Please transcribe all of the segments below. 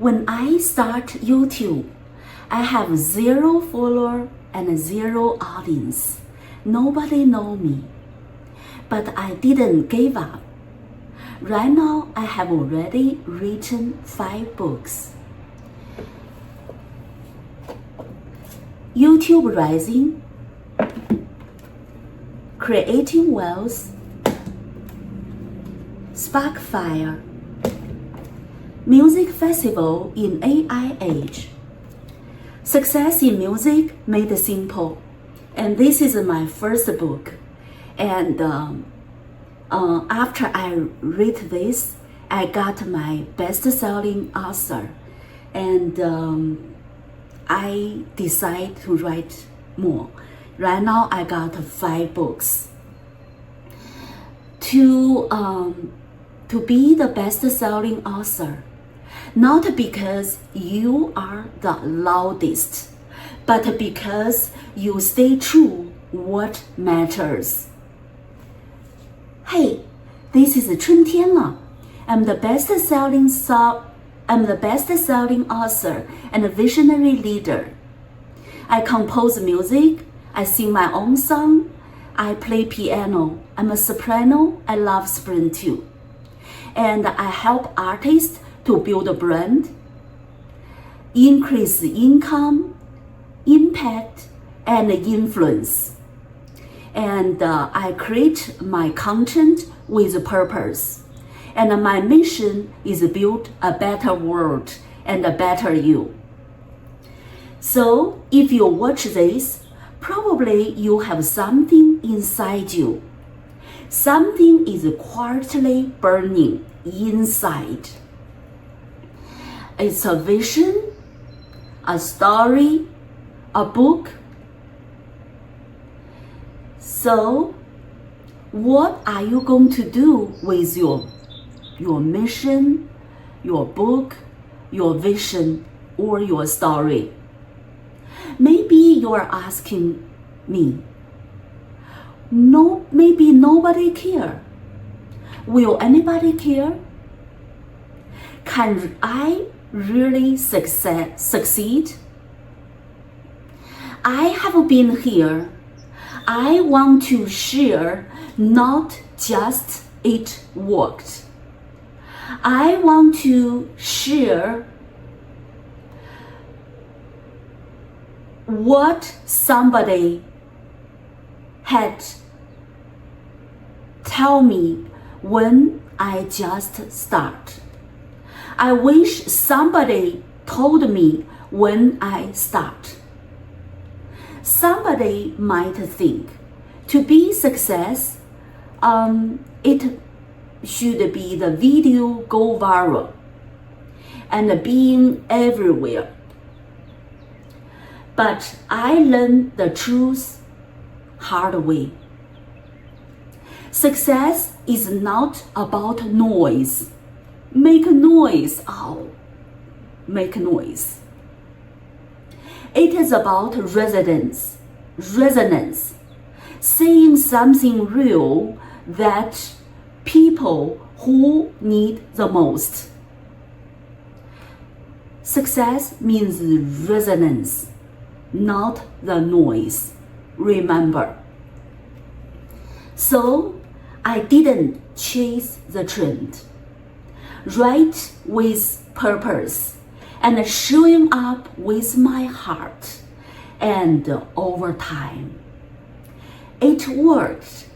When I start YouTube, I have 0 follower and 0 audience. Nobody know me. But I didn't give up. Right now, I have already written 5 books. YouTube Rising, Creating Wealth, Sparkfire, Music Festival in AI Age, Success in Music Made Simple, and this is my first book. And after I read this, I got my Bestselling Author, and I decided to write more. Right now, I got 5 books. To be the best-selling author, not because you are the loudest, but because you stay true what matters. Hey, this is chuntianlec. I'm the best-selling author and a visionary leader. I compose music, I sing my own song, I play piano, I'm a soprano, I love spring too. And I help artists to build a brand, increase income, impact, and influence. And I create my content with purpose. And my mission is to build a better world and a better you. So if you watch this, probably you have something inside you. Something is quietly burning inside. It's a vision, a story, a book. So what are you going to do with your mission, your book, your vision, or your story? Maybe you're asking me, no, maybe nobody care. Will anybody care? Can I really succeed? I have been here. I want to share not just it worked. I want to share what somebody had tell me when I just start. I wish somebody told me when I start. Somebody might think to be success, it should be the video go viral and being everywhere. But I learned the truth hard way. Success is not about noise. Make noise, make noise. It is about resonance, saying something real that people who need the most. Success means resonance, not the noise. Remember. So I didn't chase the trend. Write with purpose and showing up with my heart, and over time it worked.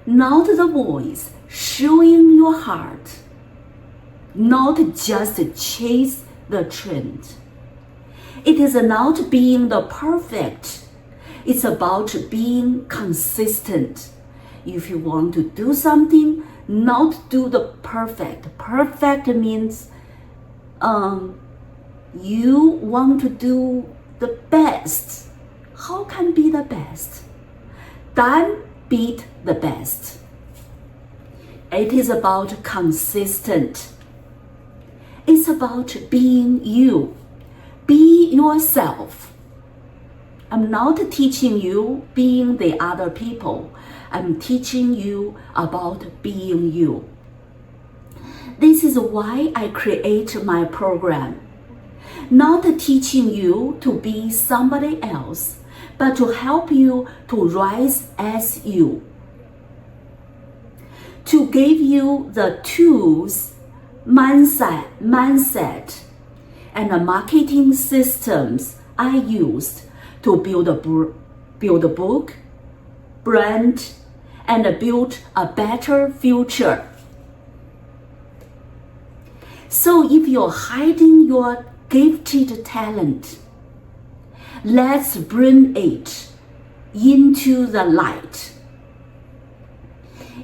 Not the voice, showing your heart, not just chase the trend. It is not being the perfect, it's about being consistent. If you want to do something, not do the perfect. Perfect means you want to do the best. How can be the best? Done beat the best. It is about consistent. It's about being you. Be yourself. I'm not teaching you being the other people. I'm teaching you about being you. This is why I create my program. Not teaching you to be somebody else, but to help you to rise as you. To give you the tools, mindset, and the marketing systems I used to build a book, brand, and build a better future. So if you're hiding your gifted talent, let's bring it into the light.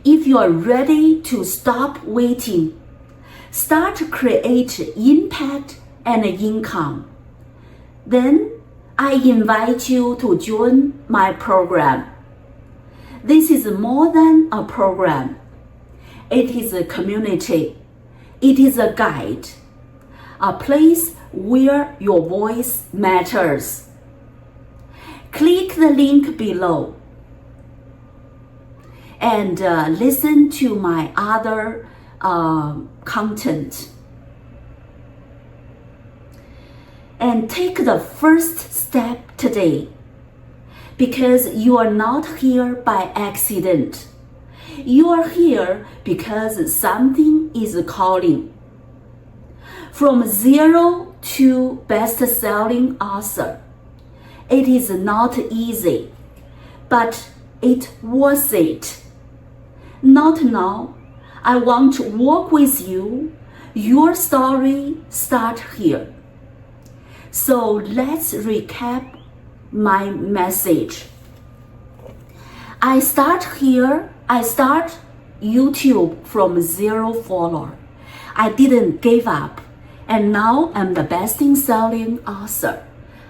If you're ready to stop waiting, start to create impact and income, then I invite you to join my program. This is more than a program. It is a community. It is a guide, a place where your voice matters. Click the link below and listen to my other content. And take the first step today, because you are not here by accident. You are here because something is calling. From zero to best-selling author, it is not easy, but it was it. Not now. I want to work with you. Your story starts here. So let's recap my message. I start YouTube from 0 follower. I didn't give up, and now I'm the best-selling author.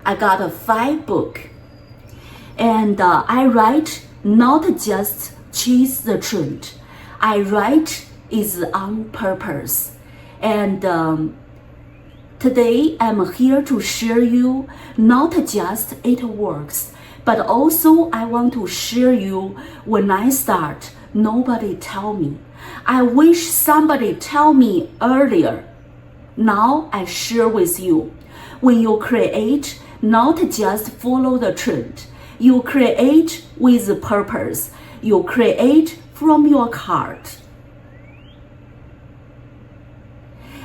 I got 5 books, and I write not just chase the trend. I write is on purpose, and today I'm here to share you not just it works, but also I want to share you when I start, nobody tell me. I wish somebody tell me earlier. Now I share with you. When you create, not just follow the trend. You create with purpose. You create from your heart.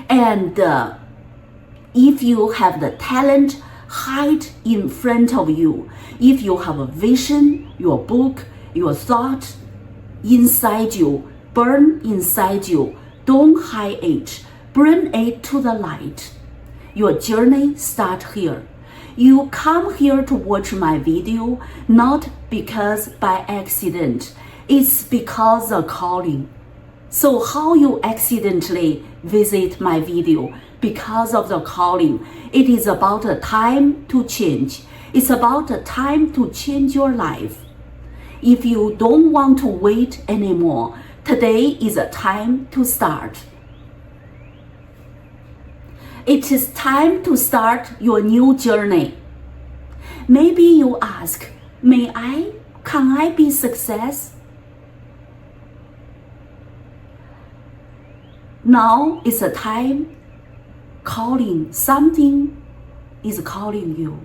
And if you have the talent, hide in front of you. If you have a vision, your book, your thought inside you, burn inside you, don't hide it. Bring it to the light. Your journey starts here. You come here to watch my video, not because by accident. It's because of calling. So how you accidentally visit my video? Because of the calling. It is about a time to change. It's about a time to change your life. If you don't want to wait anymore, today is a time to start. It is time to start your new journey. Maybe you ask, can I be success? Now is a time calling. Something is calling you.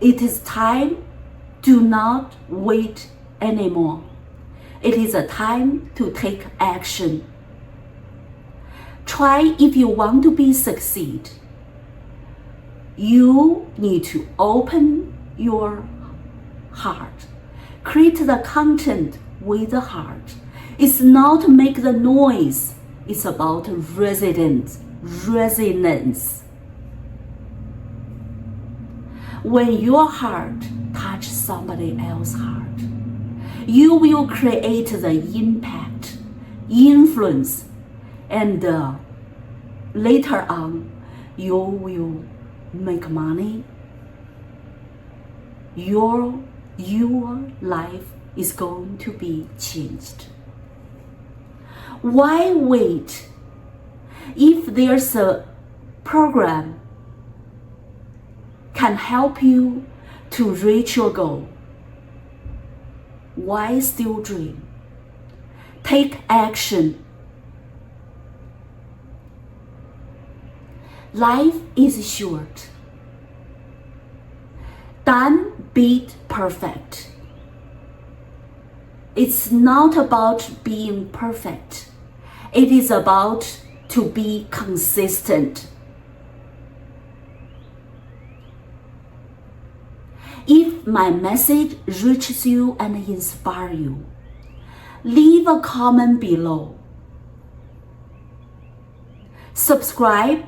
It is time. Do not wait anymore. It is a time to take action. Try if you want to be succeed. You need to open your heart. Create the content with the heart. It's not make the noise. It's about resonance. When your heart touches somebody else's heart, you will create the impact, influence, and later on, you will make money. Your life is going to be changed. Why wait? If there's a program can help you to reach your goal, why still dream? Take action. Life is short. Done beat perfect. It's not about being perfect. It is about to be consistent. If my message reaches you and inspires you, leave a comment below. Subscribe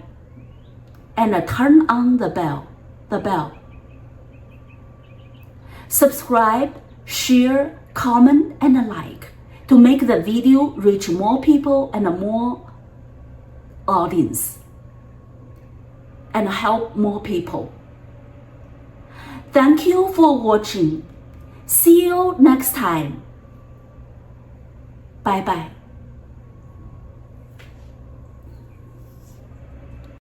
and turn on the bell. Subscribe, share, comment, and like to make the video reach more people and more audience and help more people. Thank you for watching. See you next time. Bye bye.